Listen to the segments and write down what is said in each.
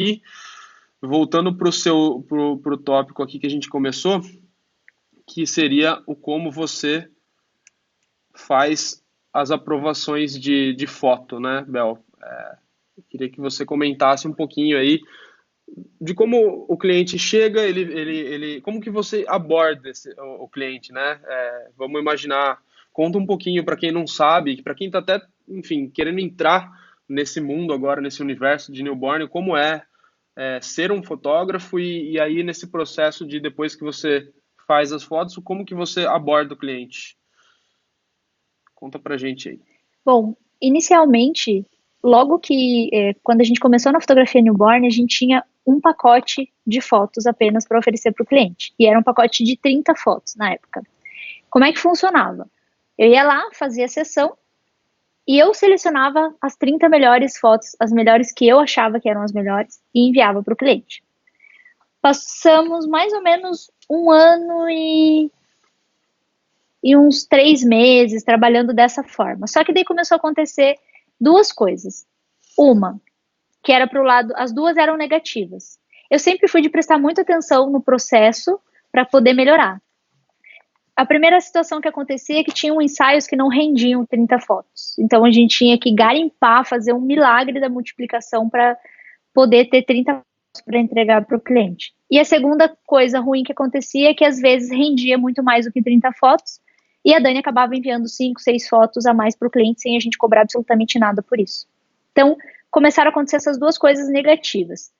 E voltando para o pro tópico aqui que a gente começou, que seria o como você faz as aprovações de foto, né, Bel? Eu queria que você comentasse um pouquinho aí de como o cliente chega, como que você aborda o cliente, né? Vamos imaginar, conta um pouquinho para quem não sabe, para quem está até, enfim, querendo entrar nesse mundo agora, nesse universo de newborn, como ser um fotógrafo e aí nesse processo de depois que você faz as fotos, como que você aborda o cliente? Conta pra gente aí. Bom, inicialmente, logo que, quando a gente começou na fotografia newborn, a gente tinha um pacote de fotos apenas para oferecer para o cliente. E era um pacote de 30 fotos na época. Como é que funcionava? Eu ia lá, fazia a sessão e eu selecionava as 30 melhores fotos, as melhores que eu achava que eram as melhores, e enviava para o cliente. Passamos mais ou menos um ano e uns 3 meses trabalhando dessa forma. Só que daí começou a acontecer duas coisas. Uma, que era para o lado, as duas eram negativas. Eu sempre fui de prestar muita atenção no processo para poder melhorar. A primeira situação que acontecia é que tinham ensaios que não rendiam 30 fotos. Então a gente tinha que garimpar, fazer um milagre da multiplicação para poder ter 30 fotos para entregar para o cliente. E a segunda coisa ruim que acontecia é que às vezes rendia muito mais do que 30 fotos e a Dani acabava enviando 5, 6 fotos a mais para o cliente sem a gente cobrar absolutamente nada por isso. Então começaram a acontecer essas duas coisas negativas.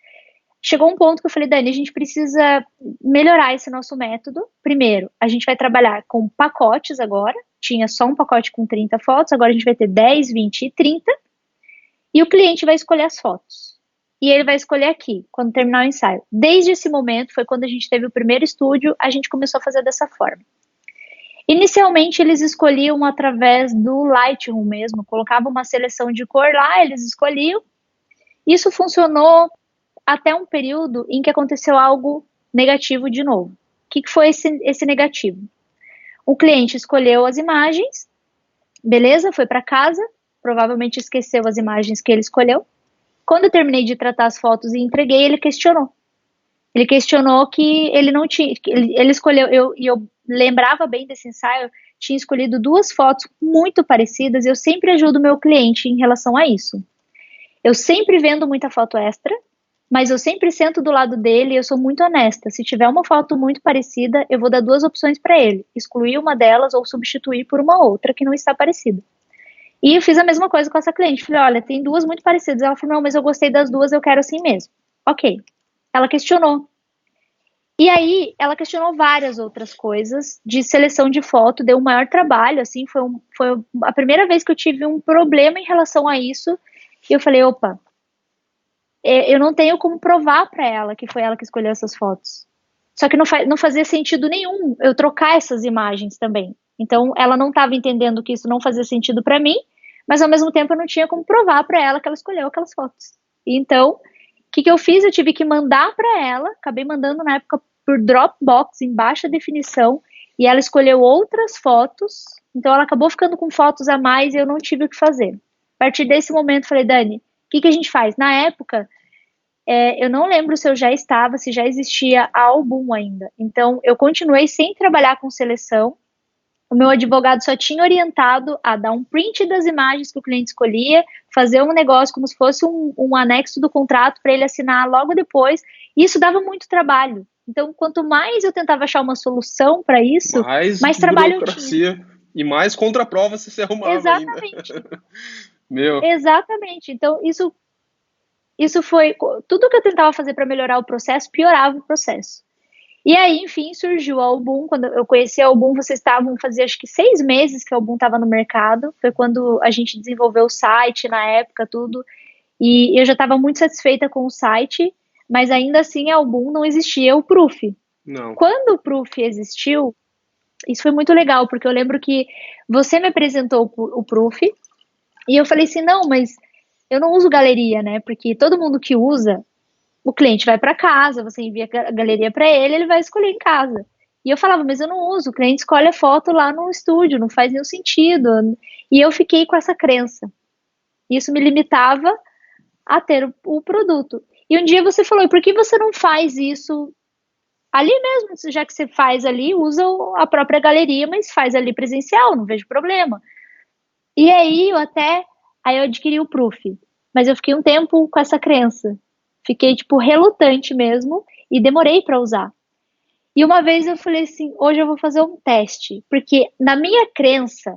Chegou um ponto que eu falei, Dani, a gente precisa melhorar esse nosso método. Primeiro, a gente vai trabalhar com pacotes agora. Tinha só um pacote com 30 fotos, agora a gente vai ter 10, 20 e 30. E o cliente vai escolher as fotos. E ele vai escolher aqui, quando terminar o ensaio. Desde esse momento, foi quando a gente teve o primeiro estúdio, a gente começou a fazer dessa forma. Inicialmente, eles escolhiam através do Lightroom mesmo, colocavam uma seleção de cor lá, eles escolhiam. Isso funcionou até um período em que aconteceu algo negativo de novo. O que foi esse negativo? O cliente escolheu as imagens, beleza, foi para casa, provavelmente esqueceu as imagens que ele escolheu. Quando eu terminei de tratar as fotos e entreguei, ele questionou. Ele questionou que ele não tinha, que ele escolheu, eu lembrava bem desse ensaio, tinha escolhido duas fotos muito parecidas, e eu sempre ajudo o meu cliente em relação a isso. Eu sempre vendo muita foto extra, mas eu sempre sento do lado dele e eu sou muito honesta. Se tiver uma foto muito parecida, eu vou dar duas opções para ele: excluir uma delas ou substituir por uma outra que não está parecida. E eu fiz a mesma coisa com essa cliente. Falei, olha, tem duas muito parecidas. Ela falou, não, mas eu gostei das duas, eu quero assim mesmo. Ok. Ela questionou. E aí, ela questionou várias outras coisas de seleção de foto, deu um maior trabalho, assim, foi a primeira vez que eu tive um problema em relação a isso. E eu falei, opa, eu não tenho como provar para ela que foi ela que escolheu essas fotos. Só que não fazia sentido nenhum eu trocar essas imagens também. Então, ela não estava entendendo que isso não fazia sentido para mim, mas ao mesmo tempo eu não tinha como provar para ela que ela escolheu aquelas fotos. Então, o que eu fiz? Eu tive que mandar para ela, acabei mandando na época por Dropbox em baixa definição, e ela escolheu outras fotos. Então, ela acabou ficando com fotos a mais e eu não tive o que fazer. A partir desse momento, falei, Dani, o que a gente faz? Na época, eu não lembro se eu já estava, se já existia álbum ainda. Então, eu continuei sem trabalhar com seleção. O meu advogado só tinha orientado a dar um print das imagens que o cliente escolhia, fazer um negócio como se fosse um anexo do contrato para ele assinar logo depois. E isso dava muito trabalho. Então, quanto mais eu tentava achar uma solução para isso, Mais mais trabalho eu tinha. burocracia e mais contraprova você se arrumava ainda. Exatamente. Meu, Exatamente. Então, isso foi tudo que eu tentava fazer para melhorar o processo, piorava o processo. E aí, enfim, surgiu o Album. Quando eu conheci o Album, vocês estavam, fazia acho que 6 meses que o Album estava no mercado. Foi quando a gente desenvolveu o site, na época, tudo. E eu já estava muito satisfeita com o site, mas ainda assim, o Album não existia o Proof. não. Quando o Proof existiu, isso foi muito legal, porque eu lembro que você me apresentou o Proof, e eu falei assim, não, mas eu não uso galeria, né? Porque todo mundo que usa, o cliente vai para casa, você envia a galeria para ele, ele vai escolher em casa. E eu falava, mas eu não uso, o cliente escolhe a foto lá no estúdio, não faz nenhum sentido. E eu fiquei com essa crença. Isso me limitava a ter o produto. E um dia você falou, e por que você não faz isso ali mesmo? Já que você faz ali, usa a própria galeria, mas faz ali presencial, não vejo problema. E aí eu adquiri o Proof, mas eu fiquei um tempo com essa crença. Fiquei, tipo, relutante mesmo e demorei para usar. E uma vez eu falei assim, hoje eu vou fazer um teste, porque na minha crença,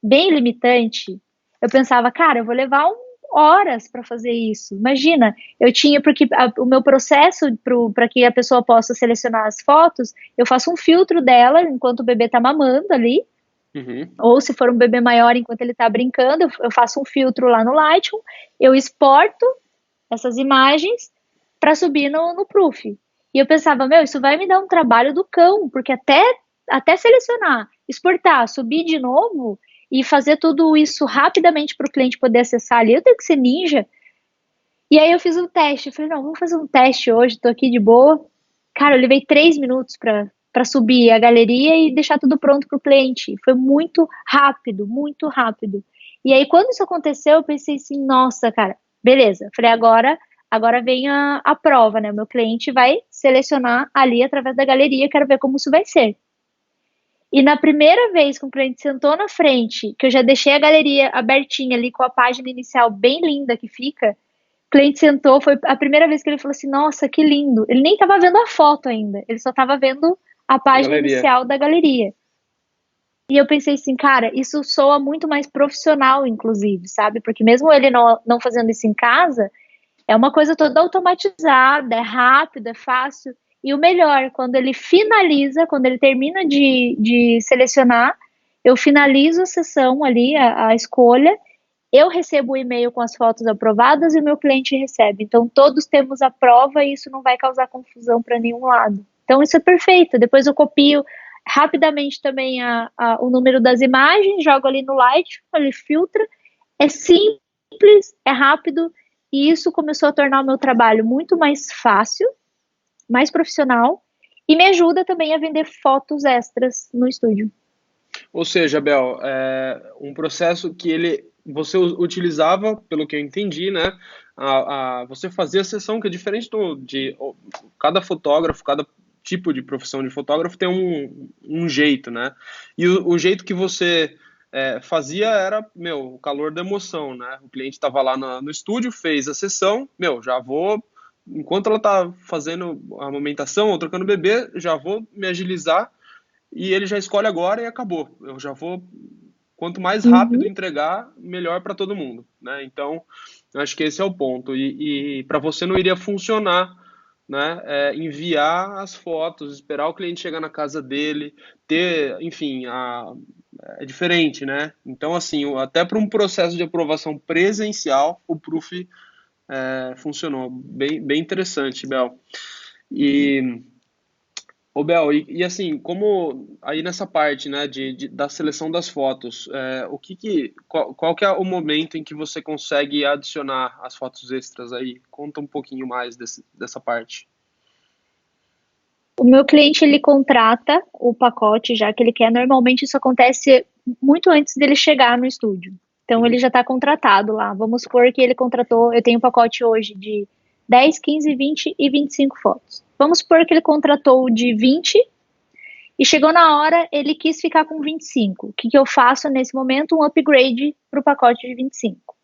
bem limitante, eu pensava, cara, eu vou levar horas para fazer isso. Imagina, eu tinha, porque o meu processo para que a pessoa possa selecionar as fotos, eu faço um filtro dela enquanto o bebê tá mamando ali, Uhum. ou se for um bebê maior enquanto ele tá brincando, eu faço um filtro lá no Lightroom, eu exporto essas imagens para subir no Proof. E eu pensava, meu, isso vai me dar um trabalho do cão, porque até selecionar, exportar, subir de novo e fazer tudo isso rapidamente para o cliente poder acessar ali, eu tenho que ser ninja. E aí eu fiz um teste, eu falei, não, vamos fazer um teste hoje, tô aqui de boa. Cara, eu levei 3 minutos para subir a galeria e deixar tudo pronto para o cliente. Foi muito rápido, muito rápido. E aí, quando isso aconteceu, eu pensei assim, nossa, cara, beleza. Falei, agora vem a prova, né? O meu cliente vai selecionar ali através da galeria, quero ver como isso vai ser. E na primeira vez que o cliente sentou na frente, que eu já deixei a galeria abertinha ali com a página inicial bem linda que fica, o cliente sentou, foi a primeira vez que ele falou assim, nossa, que lindo. Ele nem estava vendo a foto ainda, ele só estava vendo a A página galeria. inicial da galeria. E eu pensei assim, cara, isso soa muito mais profissional, inclusive, sabe? Porque mesmo ele não fazendo isso em casa, é uma coisa toda automatizada, é rápido, é fácil. E o melhor, quando ele finaliza, quando ele termina de selecionar, eu finalizo a sessão ali, a escolha, eu recebo o e-mail com as fotos aprovadas e o meu cliente recebe. Então, todos temos a prova e isso não vai causar confusão para nenhum lado. Então, isso é perfeito. Depois eu copio rapidamente também o número das imagens, jogo ali no Light, ele filtra. É simples, é rápido e isso começou a tornar o meu trabalho muito mais fácil, mais profissional e me ajuda também a vender fotos extras no estúdio. Ou seja, Bel, um processo que você utilizava, pelo que eu entendi, né? Você fazia a sessão que é diferente cada fotógrafo, cada tipo de profissão de fotógrafo tem um jeito, né? E o jeito que você fazia era, meu, o calor da emoção, né? O cliente estava lá no estúdio, fez a sessão, meu, já vou, enquanto ela tá fazendo a amamentação ou trocando o bebê, já vou me agilizar e ele já escolhe agora e acabou. Eu já vou, quanto mais rápido Uhum, entregar, melhor para todo mundo, né? Então, eu acho que esse é o ponto. E para você não iria funcionar, né? Enviar as fotos, esperar o cliente chegar na casa dele, ter, enfim, é diferente, né? Então, assim, até para um processo de aprovação presencial, o Proof funcionou. Bem interessante, Bel. E Ô Bel, assim, como aí nessa parte, né, da seleção das fotos, qual que é o momento em que você consegue adicionar as fotos extras aí? Conta um pouquinho mais dessa parte. o meu cliente ele contrata o pacote já que ele quer. Normalmente isso acontece muito antes dele chegar no estúdio. Então ele Uhum. já está contratado lá. Vamos supor que ele contratou. Eu tenho um pacote hoje de 10, 15, 20 e 25 fotos. Vamos supor que ele contratou o de 20 e chegou na hora ele quis ficar com 25. O que, que eu faço nesse momento? Um upgrade para o pacote de 25.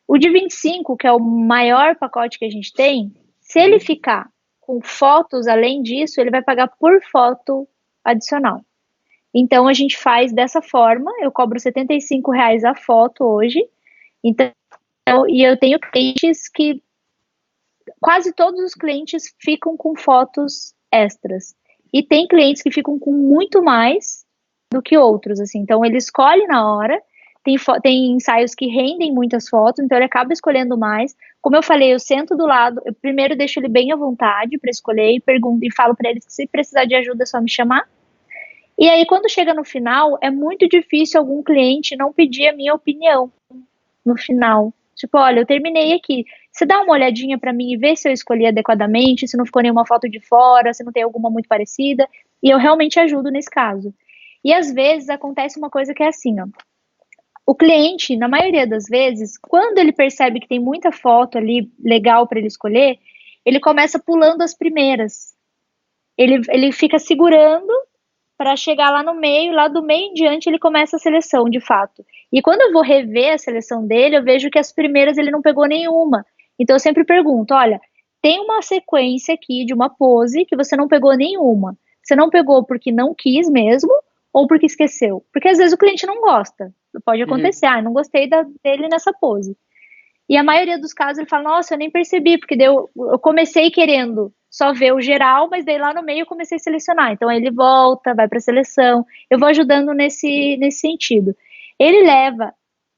O de 25, que é o maior pacote que a gente tem, se ele Uhum. ficar com fotos além disso, ele vai pagar por foto adicional. Então a gente faz dessa forma, eu cobro R$ 75 a foto hoje. Então, e eu tenho clientes que quase todos os clientes ficam com fotos extras. E tem clientes que ficam com muito mais do que outros, assim. Então ele escolhe na hora. Tem ensaios que rendem muitas fotos, então ele acaba escolhendo mais. Como eu falei, eu sento do lado, eu primeiro deixo ele bem à vontade para escolher e pergunto e falo para ele que se precisar de ajuda é só me chamar. E aí quando chega no final, é muito difícil algum cliente não pedir a minha opinião no final. Tipo, olha, eu terminei aqui. Você dá uma olhadinha para mim e vê se eu escolhi adequadamente, se não ficou nenhuma foto de fora, se não tem alguma muito parecida. E eu realmente ajudo nesse caso. E às vezes acontece uma coisa que é assim, ó. O cliente, na maioria das vezes, quando ele percebe que tem muita foto ali legal para ele escolher, ele começa pulando as primeiras. Ele fica segurando para chegar lá no meio, lá do meio em diante ele começa a seleção, de fato. E quando eu vou rever a seleção dele, eu vejo que as primeiras ele não pegou nenhuma. Então eu sempre pergunto, olha, tem uma sequência aqui de uma pose que você não pegou nenhuma. Você não pegou porque não quis mesmo ou porque esqueceu? Porque às vezes o cliente não gosta. Pode Uhum. acontecer, não gostei dele nessa pose. E a maioria dos casos ele fala, nossa, eu nem percebi, porque eu comecei querendo só ver o geral, mas daí lá no meio eu comecei a selecionar. Então ele volta, vai para a seleção, eu vou ajudando nesse sentido. Ele leva,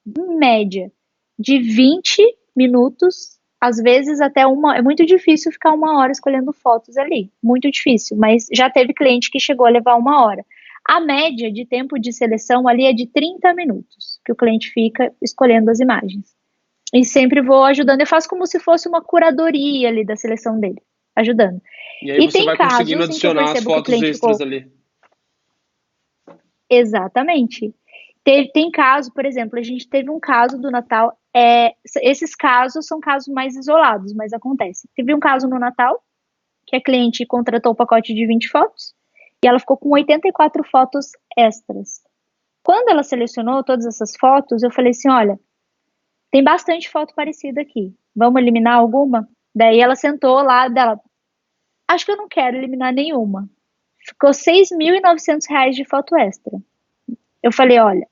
em média, de 20 minutos, às vezes até uma. É muito difícil ficar 1 hora escolhendo fotos ali, muito difícil, mas já teve cliente que chegou a levar 1 hora. A média de tempo de seleção ali é de 30 minutos, que o cliente fica escolhendo as imagens. E sempre vou ajudando. Eu faço como se fosse uma curadoria ali da seleção dele, ajudando. E aí E você tem vai conseguindo casos em que eu adicionar as percebo que o fotos cliente extras ficou ali. exatamente. Tem caso, por exemplo, a gente teve um caso do Natal. Esses casos são casos mais isolados, mas acontece. Teve um caso no Natal que a cliente contratou o pacote de 20 fotos e ela ficou com 84 fotos extras. Quando ela selecionou todas essas fotos, eu falei assim: olha, tem bastante foto parecida aqui. Vamos eliminar alguma? Daí ela sentou lá dela. Acho que eu não quero eliminar nenhuma. Ficou R$ 6.900 de foto extra. Eu falei, olha,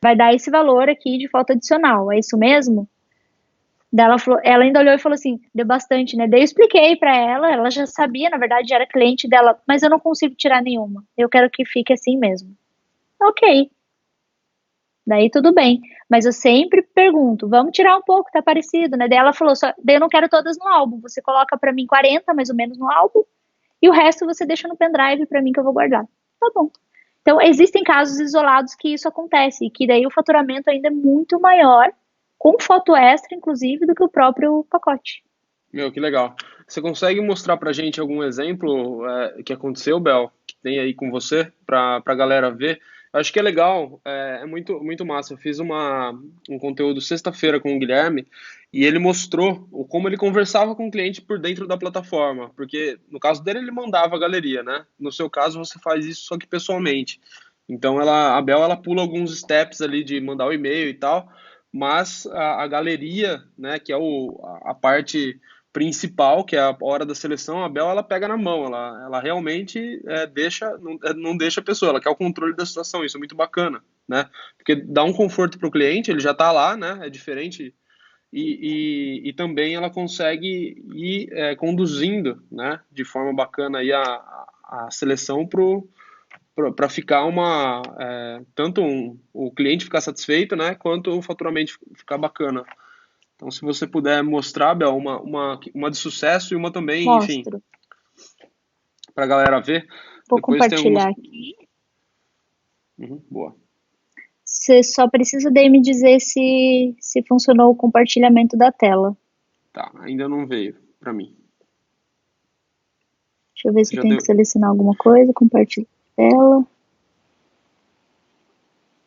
vai dar esse valor aqui de foto adicional, é isso mesmo? Daí ela ainda olhou e falou assim, deu bastante, né? Daí eu expliquei pra ela já sabia, na verdade, já era cliente dela, mas eu não consigo tirar nenhuma. Eu quero que fique assim mesmo. Ok, daí tudo bem. Mas eu sempre pergunto, vamos tirar um pouco, tá parecido, né? Daí ela falou, daí eu não quero todas no álbum. Você coloca pra mim 40 mais ou menos no álbum, e o resto você deixa no pendrive pra mim que eu vou guardar. Tá bom. Então, existem casos isolados que isso acontece, e que daí o faturamento ainda é muito maior, com foto extra, inclusive, do que o próprio pacote. Meu, que legal. Você consegue mostrar pra gente algum exemplo que aconteceu, Bel, que tem aí com você, pra galera ver? Eu acho que é legal, é muito, muito massa. Eu fiz um conteúdo sexta-feira com o Guilherme e ele mostrou como ele conversava com o cliente por dentro da plataforma, porque no caso dele ele mandava a galeria, né? No seu caso você faz isso só que pessoalmente. Então a Bel ela pula alguns steps ali de mandar o e-mail e tal, mas a galeria, né, que é a parte principal, que é a hora da seleção, a Bel ela pega na mão, ela realmente não deixa a pessoa, ela quer o controle da situação, isso é muito bacana, né? Porque dá um conforto para o cliente, ele já está lá, né? É diferente e também ela consegue ir conduzindo, né? De forma bacana aí a seleção para ficar tanto o cliente ficar satisfeito, né? Quanto o faturamento ficar bacana. Então, se você puder mostrar, Bel, uma de sucesso e uma também, enfim, Mostro. para a galera ver. Vou Depois tem alguns. compartilhar aqui. Uhum, boa. Você só precisa daí me dizer se funcionou o compartilhamento da tela. Tá, ainda não veio para mim. Deixa eu ver se eu Já tenho que deu. selecionar alguma coisa. Compartilhar a tela.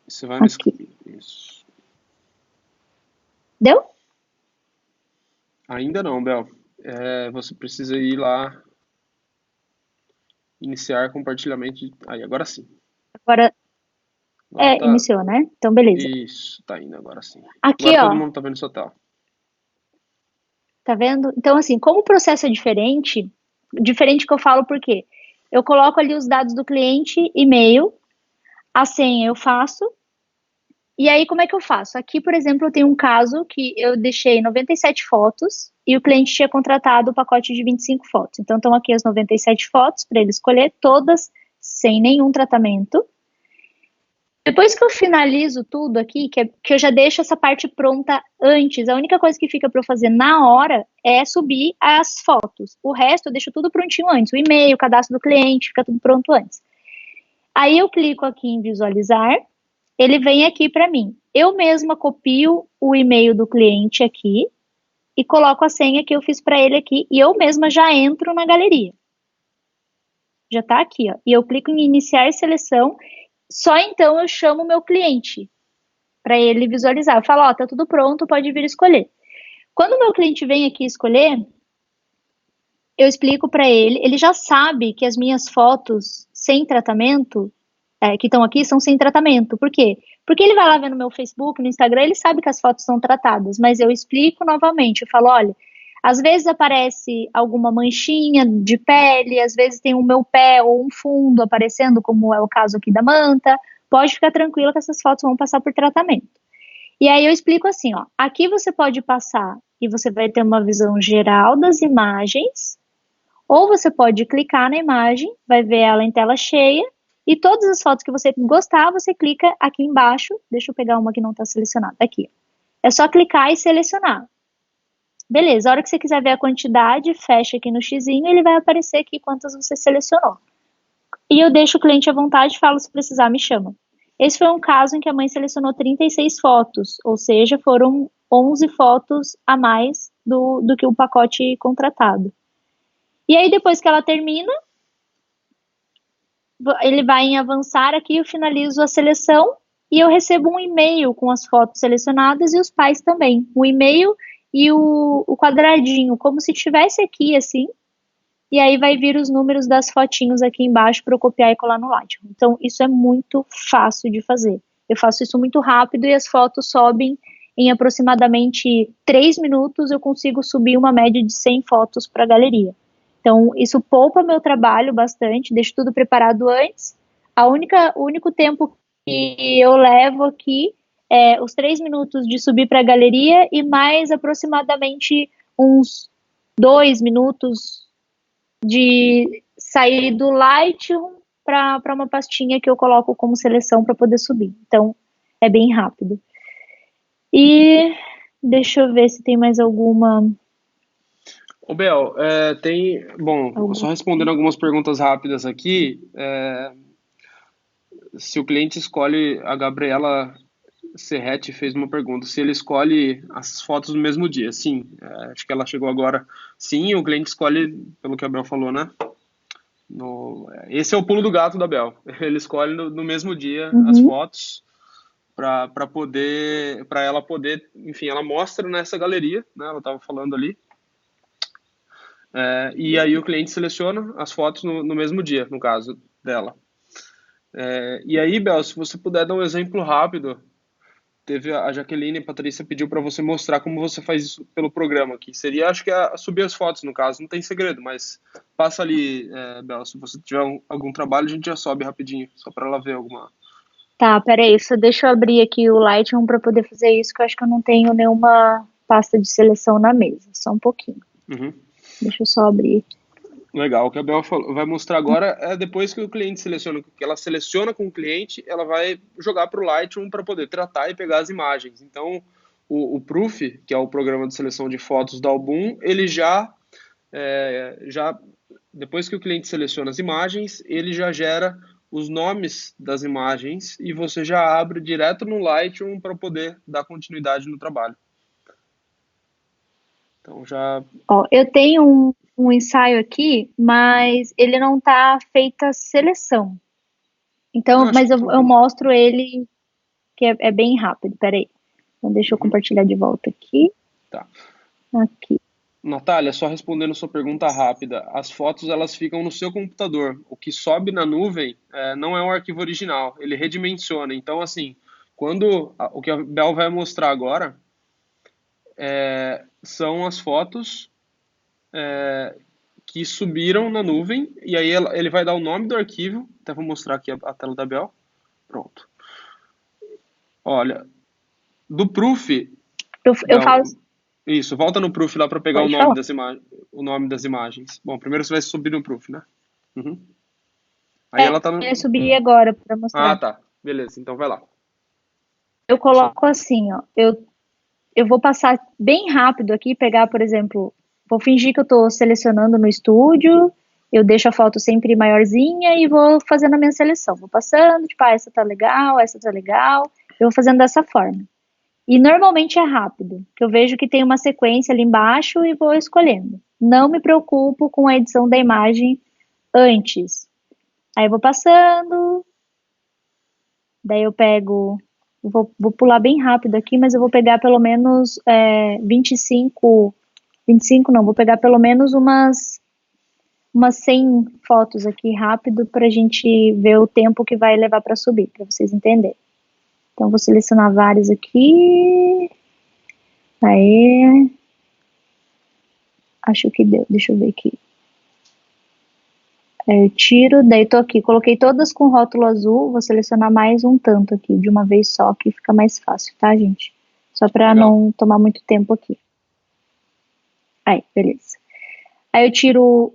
Você vai no. Aqui. Isso. Deu? Ainda não, Bel. Você precisa ir lá, iniciar compartilhamento. Aí, agora sim. Agora, Agora tá. iniciou, né? Então, beleza. Isso, tá indo agora sim. Aqui, Agora todo ó, mundo tá vendo sua tela. tá vendo? Então, assim, como o processo é diferente que eu falo por quê? Eu coloco ali os dados do cliente, e-mail, a senha eu faço, e aí como é que eu faço? Aqui, por exemplo, eu tenho um caso que eu deixei 97 fotos e o cliente tinha contratado o pacote de 25 fotos. Então, estão aqui as 97 fotos para ele escolher, todas sem nenhum tratamento. Depois que eu finalizo tudo aqui, que eu já deixo essa parte pronta antes, a única coisa que fica para eu fazer na hora é subir as fotos. O resto eu deixo tudo prontinho antes. O e-mail, o cadastro do cliente, fica tudo pronto antes. Aí eu clico aqui em visualizar, ele vem aqui para mim. Eu mesma copio o e-mail do cliente aqui e coloco a senha que eu fiz para ele aqui e eu mesma já entro na galeria. Já está aqui, ó. E eu clico em iniciar seleção, só então eu chamo o meu cliente para ele visualizar. Eu falo, ó, tá tudo pronto, pode vir escolher. Quando o meu cliente vem aqui escolher, eu explico para ele, ele já sabe que as minhas fotos sem tratamento, que estão aqui, são sem tratamento. Por quê? Porque ele vai lá ver no meu Facebook, no Instagram, ele sabe que as fotos são tratadas, mas eu explico novamente, eu falo, olha, às vezes aparece alguma manchinha de pele, às vezes tem o meu pé ou um fundo aparecendo, como é o caso aqui da manta, pode ficar tranquila que essas fotos vão passar por tratamento. E aí eu explico assim, ó, aqui você pode passar e você vai ter uma visão geral das imagens, ou você pode clicar na imagem, vai ver ela em tela cheia, e todas as fotos que você gostar, você clica aqui embaixo, deixa eu pegar uma que não está selecionada, aqui. É só clicar e selecionar. Beleza, a hora que você quiser ver a quantidade, fecha aqui no xizinho, ele vai aparecer aqui quantas você selecionou. E eu deixo o cliente à vontade, falo se precisar, me chama. Esse foi um caso em que a mãe selecionou 36 fotos, ou seja, foram 11 fotos a mais do que o pacote contratado. E aí, depois que ela termina, ele vai em avançar aqui, eu finalizo a seleção e eu recebo um e-mail com as fotos selecionadas e os pais também. O e-mail e o quadradinho, como se estivesse aqui, assim, e aí vai vir os números das fotinhos aqui embaixo para eu copiar e colar no Lightroom. Então, isso é muito fácil de fazer. Eu faço isso muito rápido e as fotos sobem em aproximadamente 3 minutos, eu consigo subir uma média de 100 fotos para a galeria. Então, isso poupa meu trabalho bastante, deixo tudo preparado antes. O único tempo que eu levo aqui é os 3 minutos de subir para a galeria e mais aproximadamente uns 2 minutos de sair do Lightroom para uma pastinha que eu coloco como seleção para poder subir. Então, é bem rápido. E deixa eu ver se tem mais alguma. Ô, Bel, só respondendo algumas perguntas rápidas aqui, se o cliente escolhe, a Gabriela Serrete fez uma pergunta, se ele escolhe as fotos no mesmo dia. Sim, acho que ela chegou agora. Sim, o cliente escolhe, pelo que a Bel falou, né? Esse é o pulo do gato da Bel. Ele escolhe no mesmo dia as fotos para ela poder, enfim, ela mostra nessa galeria, né? Ela estava falando ali. E aí o cliente seleciona as fotos no mesmo dia, no caso dela. E aí, Bel, se você puder dar um exemplo rápido, teve a Jaqueline e a Patrícia pediu para você mostrar como você faz isso pelo programa aqui. Seria, acho que subir as fotos, no caso, não tem segredo, mas passa ali, Bel, se você tiver algum trabalho, a gente já sobe rapidinho, só para ela ver alguma. Tá, peraí, só deixa eu abrir aqui o Lightroom para poder fazer isso, que eu acho que eu não tenho nenhuma pasta de seleção na mesa, só um pouquinho. Uhum. Deixa eu só abrir aqui. Legal, o que a Bel vai mostrar agora é depois que o cliente seleciona, que ela seleciona com o cliente, ela vai jogar para o Lightroom para poder tratar e pegar as imagens. Então, o Proof, que é o programa de seleção de fotos da Album, ele já depois que o cliente seleciona as imagens, ele já gera os nomes das imagens e você já abre direto no Lightroom para poder dar continuidade no trabalho. Então já. Ó, eu tenho um ensaio aqui, mas ele não tá feita seleção. Então, mas eu mostro ele, que é bem rápido. Peraí. Então, deixa eu compartilhar de volta aqui. Tá. Aqui. Natália, só respondendo sua pergunta rápida, as fotos elas ficam no seu computador. O que sobe na nuvem não é um arquivo original, ele redimensiona. Então, assim, o que a Bel vai mostrar agora são as fotos que subiram na nuvem, e aí ele vai dar o nome do arquivo. Até vou mostrar aqui a tela da Bel. Pronto. Olha, do Proof. Eu falo. Isso, volta no Proof lá para pegar o nome das imagens. Bom, primeiro você vai subir no Proof, né? Uhum. Aí ela tá no. Eu subi agora para mostrar. Ah, tá. Beleza, então vai lá. Eu coloco assim, ó. Eu vou passar bem rápido aqui, pegar, por exemplo, vou fingir que eu estou selecionando no estúdio, eu deixo a foto sempre maiorzinha e vou fazendo a minha seleção. Vou passando, tipo, essa tá legal, essa tá legal. Eu vou fazendo dessa forma. E normalmente é rápido, que eu vejo que tem uma sequência ali embaixo e vou escolhendo. Não me preocupo com a edição da imagem antes. Aí eu vou passando, daí eu pego, vou pular bem rápido aqui, mas eu vou pegar pelo menos 25 não, vou pegar pelo menos umas umas 100 fotos aqui rápido para a gente ver o tempo que vai levar para subir, para vocês entenderem. Então, vou selecionar vários aqui. Aí, acho que deu. Deixa eu ver aqui. Aí eu tiro, daí tô aqui. Coloquei todas com rótulo azul. Vou selecionar mais um tanto aqui, de uma vez só, que fica mais fácil, tá, gente? Só para Legal. não tomar muito tempo aqui. Aí, beleza. Aí eu tiro,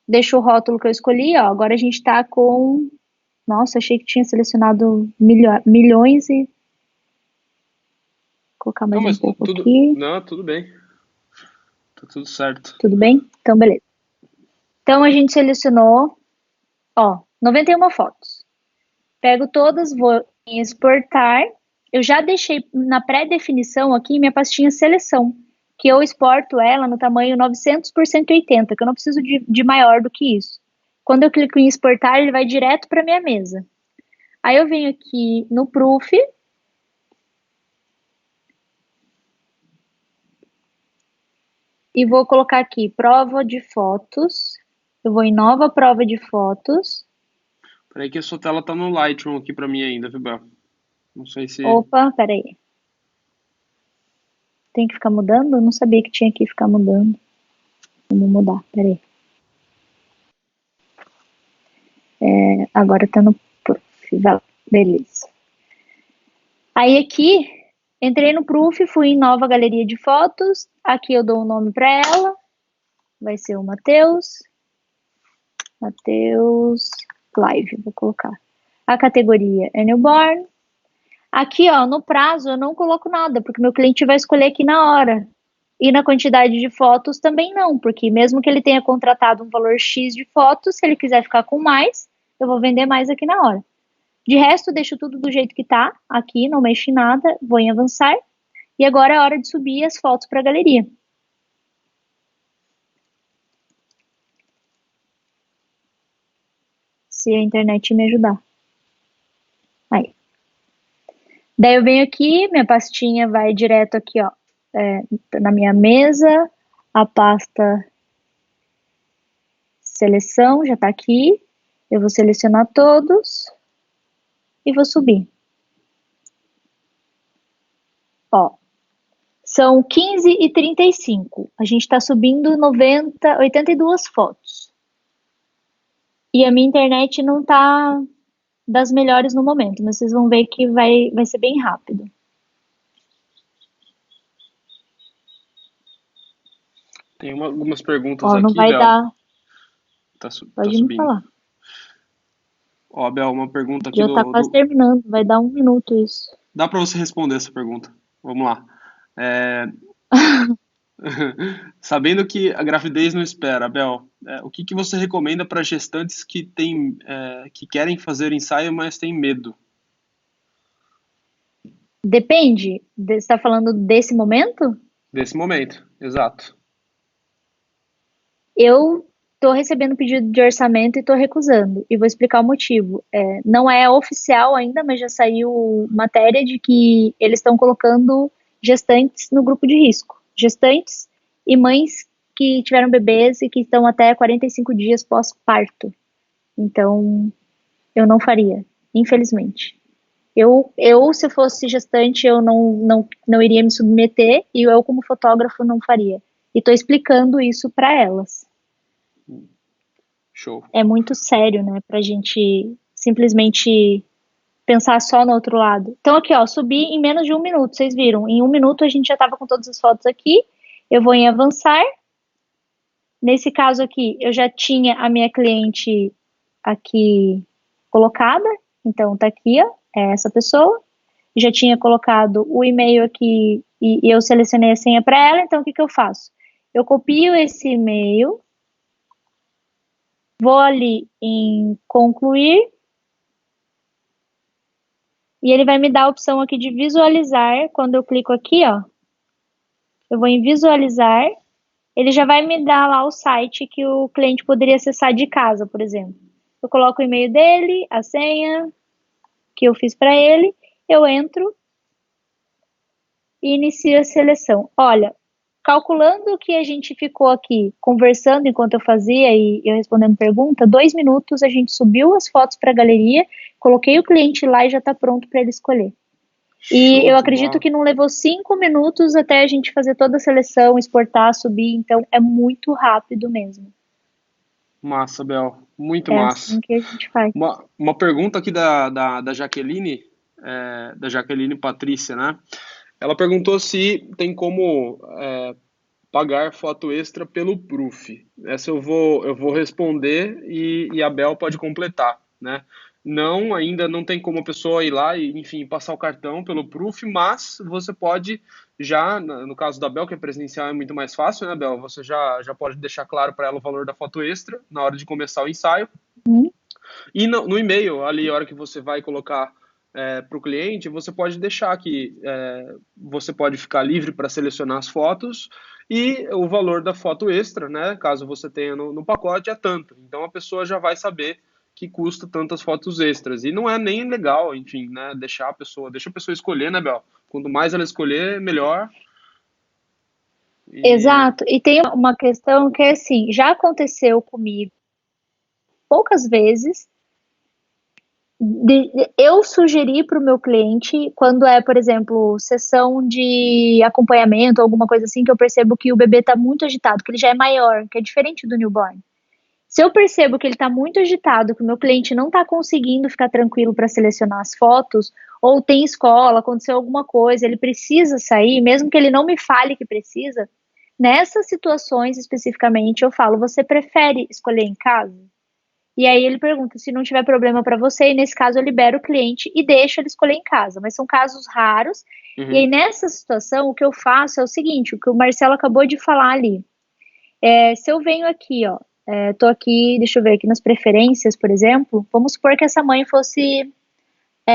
deixo o rótulo que eu escolhi, ó. Agora a gente tá com. Nossa, achei que tinha selecionado milhões e. Vou colocar Não, mais um mas pouco tudo. aqui. Não, tudo bem. Tá tudo certo. Tudo bem? Então, beleza. Então a gente selecionou, ó, 91 fotos. Pego todas, vou em exportar. Eu já deixei na pré-definição aqui minha pastinha seleção, que eu exporto ela no tamanho 900 por 180, que eu não preciso de maior do que isso. Quando eu clico em exportar, ele vai direto para minha mesa. Aí eu venho aqui no Proof e vou colocar aqui prova de fotos. Eu vou em nova prova de fotos. Peraí que a sua tela tá no Lightroom aqui pra mim ainda, viu, Bel? Não sei se. Opa, peraí. Tem que ficar mudando? Eu não sabia que tinha que ficar mudando. Vamos mudar, peraí. Agora tá no Proof. Vai lá. Beleza. Aí aqui, entrei no Proof, fui em nova galeria de fotos. Aqui eu dou um nome para ela. Vai ser o Matheus. Matheus Live, vou colocar. A categoria é Newborn. Aqui, ó, no prazo eu não coloco nada, porque meu cliente vai escolher aqui na hora. E na quantidade de fotos também não, porque mesmo que ele tenha contratado um valor X de fotos, se ele quiser ficar com mais, eu vou vender mais aqui na hora. De resto, eu deixo tudo do jeito que tá, aqui, não mexo em nada, vou em avançar. E agora é hora de subir as fotos para a galeria. Se a internet me ajudar. Aí. Daí eu venho aqui, minha pastinha vai direto aqui, ó, na minha mesa, a pasta seleção já tá aqui. Eu vou selecionar todos e vou subir. Ó, são 15h35. A gente está subindo 82 fotos. E a minha internet não tá das melhores no momento, mas vocês vão ver que vai ser bem rápido. Tem algumas perguntas Ó, não aqui, vai Bel. dar. Tá Pode me subindo. falar. Ó, Bel, uma pergunta aqui Já tá quase terminando, vai dar 1 minuto isso. Dá pra você responder essa pergunta. Vamos lá. É, Sabendo que a gravidez não espera, Bel, o que que você recomenda para gestantes que querem fazer ensaio, mas têm medo? Depende, você está falando desse momento? Desse momento, exato. Eu estou recebendo pedido de orçamento e estou recusando. E vou explicar o motivo. Não é oficial ainda, mas já saiu matéria de que eles estão colocando gestantes no grupo de risco. Gestantes e mães que tiveram bebês e que estão até 45 dias pós-parto. Então, eu não faria, infelizmente. Se eu fosse gestante, eu não iria me submeter e eu, como fotógrafo, não faria. E estou explicando isso para elas. Show. É muito sério, né, pra gente simplesmente pensar só no outro lado. Então, aqui, ó, subi em menos de 1 minuto, vocês viram? Em 1 minuto a gente já tava com todas as fotos aqui. Eu vou em avançar. Nesse caso aqui, eu já tinha a minha cliente aqui colocada. Então, tá aqui, ó, é essa pessoa. Já tinha colocado o e-mail aqui e eu selecionei a senha para ela. Então, o que que eu faço? Eu copio esse e-mail, vou ali em concluir e ele vai me dar a opção aqui de visualizar. Quando eu clico aqui, ó, eu vou em visualizar, ele já vai me dar lá o site que o cliente poderia acessar de casa, por exemplo. Eu coloco o e-mail dele, a senha que eu fiz para ele, eu entro e inicio a seleção. Olha, calculando que a gente ficou aqui conversando enquanto eu fazia e eu respondendo pergunta, 2 minutos a gente subiu as fotos para a galeria, coloquei o cliente lá e já está pronto para ele escolher. E Show eu de acredito bola. que não levou 5 minutos até a gente fazer toda a seleção, exportar, subir, então é muito rápido mesmo. Massa, Bel. Muito É massa. assim que a gente faz. Uma pergunta aqui da Jaqueline, da Jaqueline Patrícia, né? Ela perguntou se tem como pagar foto extra pelo Proof. Essa eu vou responder e a Bel pode completar, né? Não, ainda não tem como a pessoa ir lá e, enfim, passar o cartão pelo Proof, mas você pode já, no caso da Bel, que é presencial, é muito mais fácil, né, Bel? Você já pode deixar claro para ela o valor da foto extra na hora de começar o ensaio. Hum? E no e-mail, ali, a hora que você vai colocar para o cliente, você pode deixar que você pode ficar livre para selecionar as fotos e o valor da foto extra, né? Caso você tenha no pacote, é tanto. Então a pessoa já vai saber que custa tantas fotos extras. E não é nem legal, enfim, né? Deixa a pessoa escolher, né, Bel? Quanto mais ela escolher, melhor. E Exato. E tem uma questão que é assim, já aconteceu comigo poucas vezes eu sugeri para o meu cliente, quando é, por exemplo, sessão de acompanhamento, alguma coisa assim, que eu percebo que o bebê está muito agitado, que ele já é maior, que é diferente do newborn. Se eu percebo que ele está muito agitado, que o meu cliente não está conseguindo ficar tranquilo para selecionar as fotos, ou tem escola, aconteceu alguma coisa, ele precisa sair, mesmo que ele não me fale que precisa, nessas situações especificamente eu falo: você prefere escolher em casa? E aí ele pergunta se não tiver problema para você, e nesse caso eu libero o cliente e deixo ele escolher em casa, mas são casos raros. E aí uhum, nessa situação o que eu faço é o seguinte, o que o Marcelo acabou de falar ali. Se eu venho aqui, ó, tô aqui, deixa eu ver aqui nas preferências, por exemplo, vamos supor que essa mãe fosse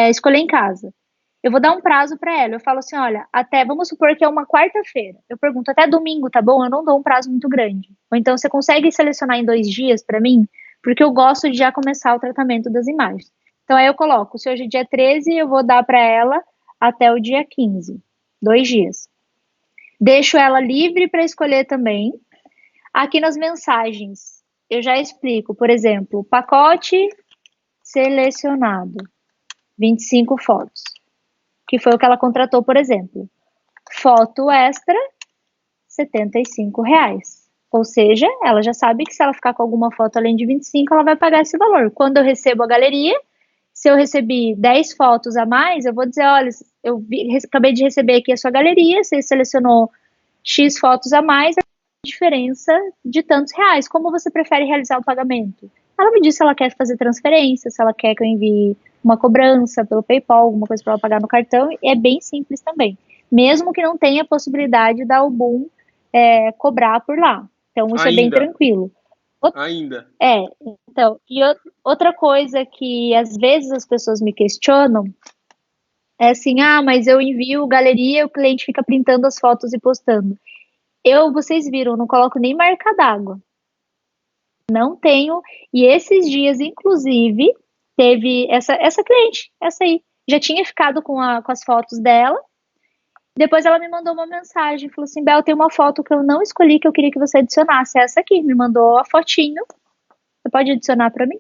escolher em casa. Eu vou dar um prazo para ela. Eu falo assim, olha, até, vamos supor que é uma quarta-feira. Eu pergunto, até domingo, tá bom? Eu não dou um prazo muito grande. Ou então, você consegue selecionar em 2 dias para mim? Porque eu gosto de já começar o tratamento das imagens. Então, aí eu coloco, se hoje é dia 13, eu vou dar para ela até o dia 15. 2 dias. Deixo ela livre para escolher também. Aqui nas mensagens, eu já explico, por exemplo, pacote selecionado, 25 fotos, que foi o que ela contratou, por exemplo. Foto extra, R$ 75. Ou seja, ela já sabe que se ela ficar com alguma foto além de 25, ela vai pagar esse valor. Quando eu recebo a galeria, se eu recebi 10 fotos a mais, eu vou dizer, olha, acabei de receber aqui a sua galeria, você selecionou X fotos a mais, a diferença de tantos reais. Como você prefere realizar o pagamento? Ela me disse se ela quer fazer transferência, se ela quer que eu envie uma cobrança pelo PayPal, alguma coisa para ela pagar no cartão, e é bem simples também. Mesmo que não tenha a possibilidade da Album cobrar por lá. Então, isso é bem ainda, tranquilo. ainda. É, então, outra coisa que às vezes as pessoas me questionam é assim, mas eu envio galeria, o cliente fica printando as fotos e postando. Vocês viram, não coloco nem marca d'água. Não tenho. E esses dias, inclusive, teve essa cliente, essa aí. Já tinha ficado com as fotos dela. Depois ela me mandou uma mensagem, falou assim, Bel, tem uma foto que eu não escolhi que eu queria que você adicionasse. Essa aqui, me mandou a fotinho. Você pode adicionar para mim?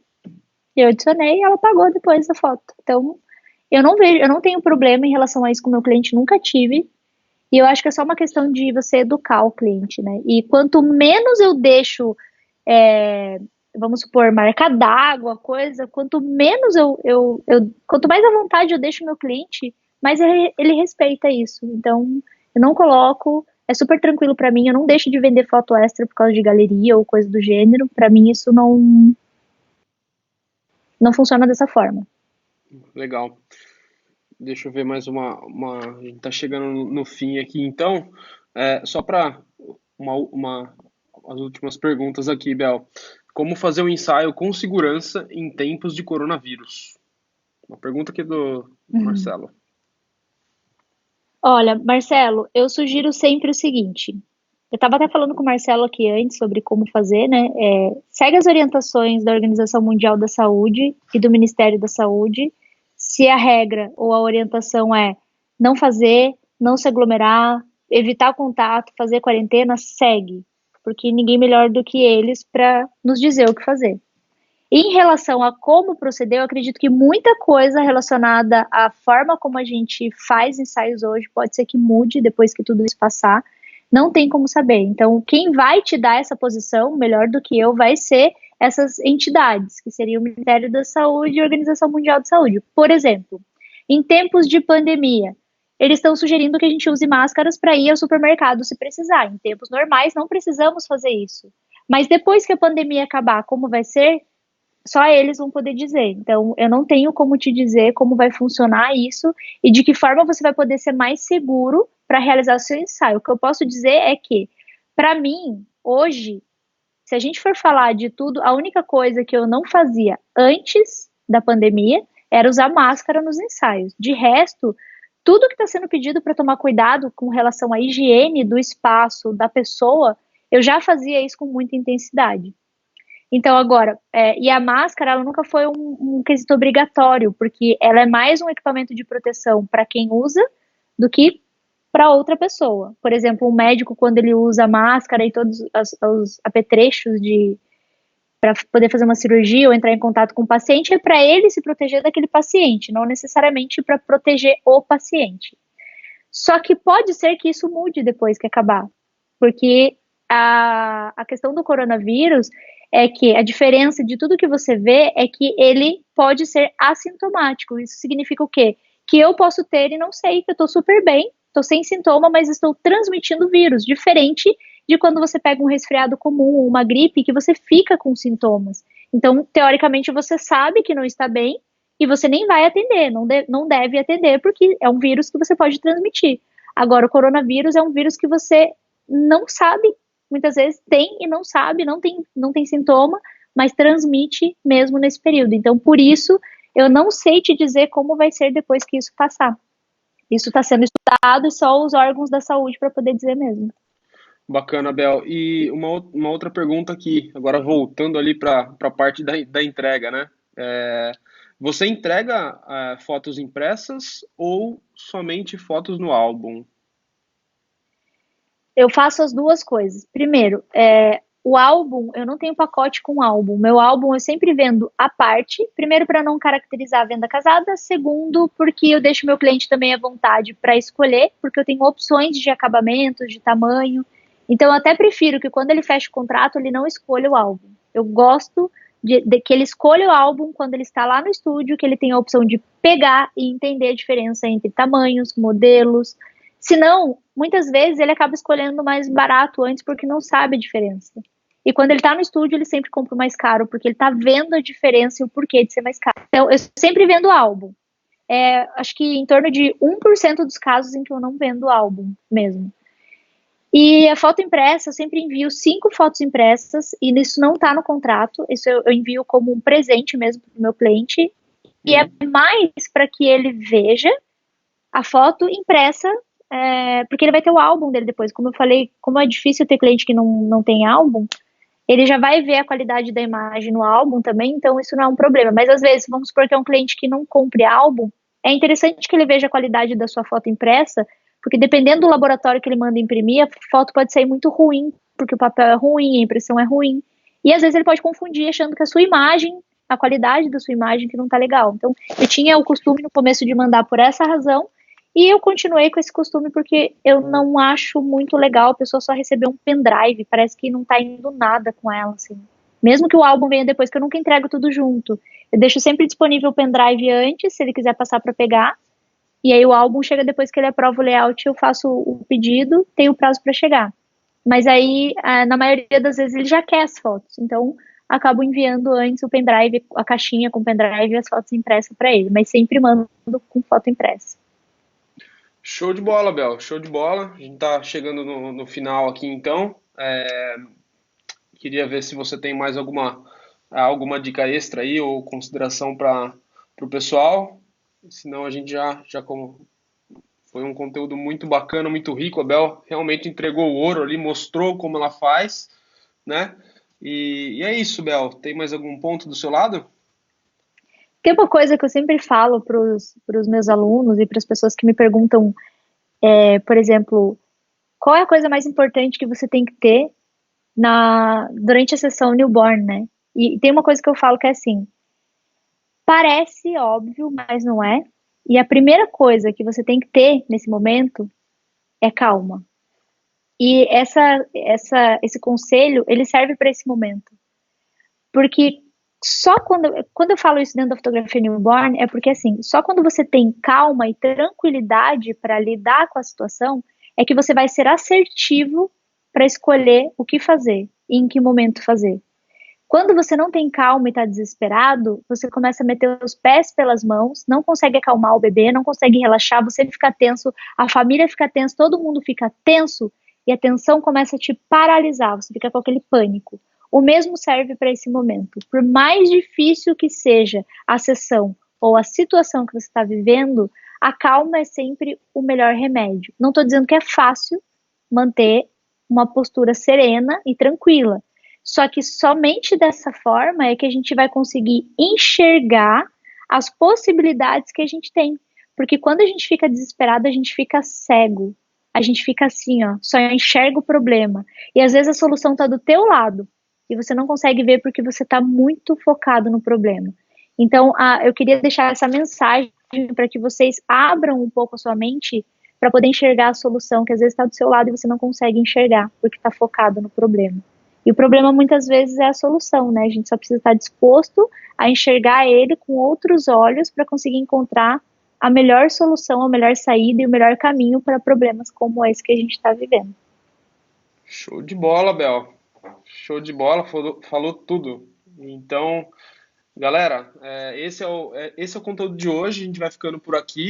Eu adicionei e ela pagou depois a foto. Então, eu não tenho problema em relação a isso com o meu cliente, nunca tive. E eu acho que é só uma questão de você educar o cliente, né? E quanto menos eu deixo, é, vamos supor, marca d'água, coisa, quanto menos quanto mais à vontade eu deixo o meu cliente, mais ele respeita isso. Então, eu não coloco, é super tranquilo pra mim, eu não deixo de vender foto extra por causa de galeria ou coisa do gênero. Pra mim, isso não funciona dessa forma. Legal. Deixa eu ver mais A gente tá chegando no fim aqui, então. Só para as últimas perguntas aqui, Bel. Como fazer um ensaio com segurança em tempos de coronavírus? Uma pergunta aqui do Uhum. Marcelo. Olha, Marcelo, eu sugiro sempre o seguinte. Eu estava até falando com o Marcelo aqui antes sobre como fazer, né? Segue as orientações da Organização Mundial da Saúde e do Ministério da Saúde. Se a regra ou a orientação é não fazer, não se aglomerar, evitar o contato, fazer quarentena, segue, porque ninguém melhor do que eles para nos dizer o que fazer. Em relação a como proceder, eu acredito que muita coisa relacionada à forma como a gente faz ensaios hoje pode ser que mude depois que tudo isso passar. Não tem como saber. Então, quem vai te dar essa posição, melhor do que eu, vai ser essas entidades, que seria o Ministério da Saúde e a Organização Mundial de Saúde. Por exemplo, em tempos de pandemia, eles estão sugerindo que a gente use máscaras para ir ao supermercado se precisar. Em tempos normais, não precisamos fazer isso. Mas depois que a pandemia acabar, como vai ser? Só eles vão poder dizer. Então, eu não tenho como te dizer como vai funcionar isso e de que forma você vai poder ser mais seguro para realizar o seu ensaio. O que eu posso dizer é que, para mim, hoje, se a gente for falar de tudo, a única coisa que eu não fazia antes da pandemia era usar máscara nos ensaios. De resto, tudo que está sendo pedido para tomar cuidado com relação à higiene do espaço, da pessoa, eu já fazia isso com muita intensidade. Então, agora, e a máscara, ela nunca foi um quesito obrigatório, porque ela é mais um equipamento de proteção para quem usa do que para outra pessoa. Por exemplo, um médico, quando ele usa a máscara e todos os apetrechos para poder fazer uma cirurgia ou entrar em contato com o paciente, é para ele se proteger daquele paciente, não necessariamente para proteger o paciente. Só que pode ser que isso mude depois que acabar, porque a questão do coronavírus é que a diferença de tudo que você vê é que ele pode ser assintomático. Isso significa o quê? Que eu posso ter e não sei, que eu estou super bem, estou sem sintoma, mas estou transmitindo vírus, diferente de quando você pega um resfriado comum, uma gripe, que você fica com sintomas. Então, teoricamente, você sabe que não está bem e você nem vai atender, não deve atender, porque é um vírus que você pode transmitir. Agora, o coronavírus é um vírus que você não sabe, muitas vezes tem e não sabe, não tem sintoma, mas transmite mesmo nesse período. Então, por isso, eu não sei te dizer como vai ser depois que isso passar. Isso está sendo estudado e só os órgãos da saúde para poder dizer mesmo. Bacana, Bel. E uma outra pergunta aqui, agora voltando ali para a parte da entrega, né? Você entrega fotos impressas ou somente fotos no álbum? Eu faço as duas coisas. Primeiro, o álbum, eu não tenho pacote com álbum. Meu álbum eu sempre vendo à parte. Primeiro, para não caracterizar a venda casada. Segundo, porque eu deixo meu cliente também à vontade para escolher, porque eu tenho opções de acabamentos, de tamanho. Então, eu até prefiro que quando ele fecha o contrato, ele não escolha o álbum. Eu gosto de que ele escolha o álbum quando ele está lá no estúdio, que ele tem a opção de pegar e entender a diferença entre tamanhos, modelos. Se não, muitas vezes ele acaba escolhendo mais barato antes porque não sabe a diferença. E quando ele está no estúdio, ele sempre compra o mais caro, porque ele está vendo a diferença e o porquê de ser mais caro. Então, eu sempre vendo álbum. Acho que em torno de 1% dos casos em que eu não vendo álbum mesmo. E a foto impressa, eu sempre envio 5 fotos impressas, e isso não está no contrato, isso eu envio como um presente mesmo para o meu cliente, e é mais para que ele veja a foto impressa, porque ele vai ter o álbum dele depois. Como eu falei, como é difícil ter cliente que não tem álbum, ele já vai ver a qualidade da imagem no álbum também, então isso não é um problema. Mas às vezes, vamos supor que é um cliente que não compre álbum, é interessante que ele veja a qualidade da sua foto impressa, porque dependendo do laboratório que ele manda imprimir, a foto pode sair muito ruim, porque o papel é ruim, a impressão é ruim. E às vezes ele pode confundir achando que a sua imagem, a qualidade da sua imagem que não tá legal. Então, eu tinha o costume no começo de mandar por essa razão, e eu continuei com esse costume porque eu não acho muito legal a pessoa só receber um pendrive, parece que não tá indo nada com ela, assim. Mesmo que o álbum venha depois, que eu nunca entrego tudo junto. Eu deixo sempre disponível o pendrive antes, se ele quiser passar para pegar, e aí o álbum chega depois que ele aprova o layout, eu faço o pedido, tem o prazo para chegar. Mas aí, na maioria das vezes, ele já quer as fotos, então acabo enviando antes o pendrive, a caixinha com o pendrive e as fotos impressas para ele, mas sempre mando com foto impressa. Show de bola, Bel. Show de bola. A gente tá chegando no final aqui, então. Queria ver se você tem mais alguma dica extra aí ou consideração para o pessoal. Senão a gente já como foi um conteúdo muito bacana, muito rico. A Bel realmente entregou o ouro ali, mostrou como ela faz, né? E é isso, Bel. Tem mais algum ponto do seu lado? Tem uma coisa que eu sempre falo para os meus alunos e para as pessoas que me perguntam, por exemplo, Qual é a coisa mais importante que você tem que ter durante a sessão newborn, né? E tem uma coisa que eu falo que é assim, parece óbvio, mas não é. E a primeira coisa que você tem que ter nesse momento é calma. E esse conselho, ele serve para esse momento. Porque só quando eu falo isso dentro da fotografia newborn, é porque assim, só quando você tem calma e tranquilidade para lidar com a situação, é que você vai ser assertivo para escolher o que fazer e em que momento fazer. Quando você não tem calma e está desesperado, você começa a meter os pés pelas mãos, não consegue acalmar o bebê, não consegue relaxar, você fica tenso, a família fica tensa, todo mundo fica tenso e a tensão começa a te paralisar, você fica com aquele pânico. O mesmo serve para esse momento. Por mais difícil que seja a sessão ou a situação que você está vivendo, a calma é sempre o melhor remédio. Não estou dizendo que é fácil manter uma postura serena e tranquila. Só que somente dessa forma é que a gente vai conseguir enxergar as possibilidades que a gente tem. Porque quando a gente fica desesperado, a gente fica cego. A gente fica assim, ó, só enxerga o problema. E às vezes a solução está do teu lado e você não consegue ver porque você está muito focado no problema. Então, eu queria deixar essa mensagem para que vocês abram um pouco a sua mente para poder enxergar a solução que às vezes está do seu lado e você não consegue enxergar porque está focado no problema. E o problema muitas vezes é a solução, né? A gente só precisa estar disposto a enxergar ele com outros olhos para conseguir encontrar a melhor solução, a melhor saída e o melhor caminho para problemas como esse que a gente está vivendo. Show de bola, Bel. Show de bola, falou tudo. Então, galera, esse é o conteúdo de hoje. A gente vai ficando por aqui.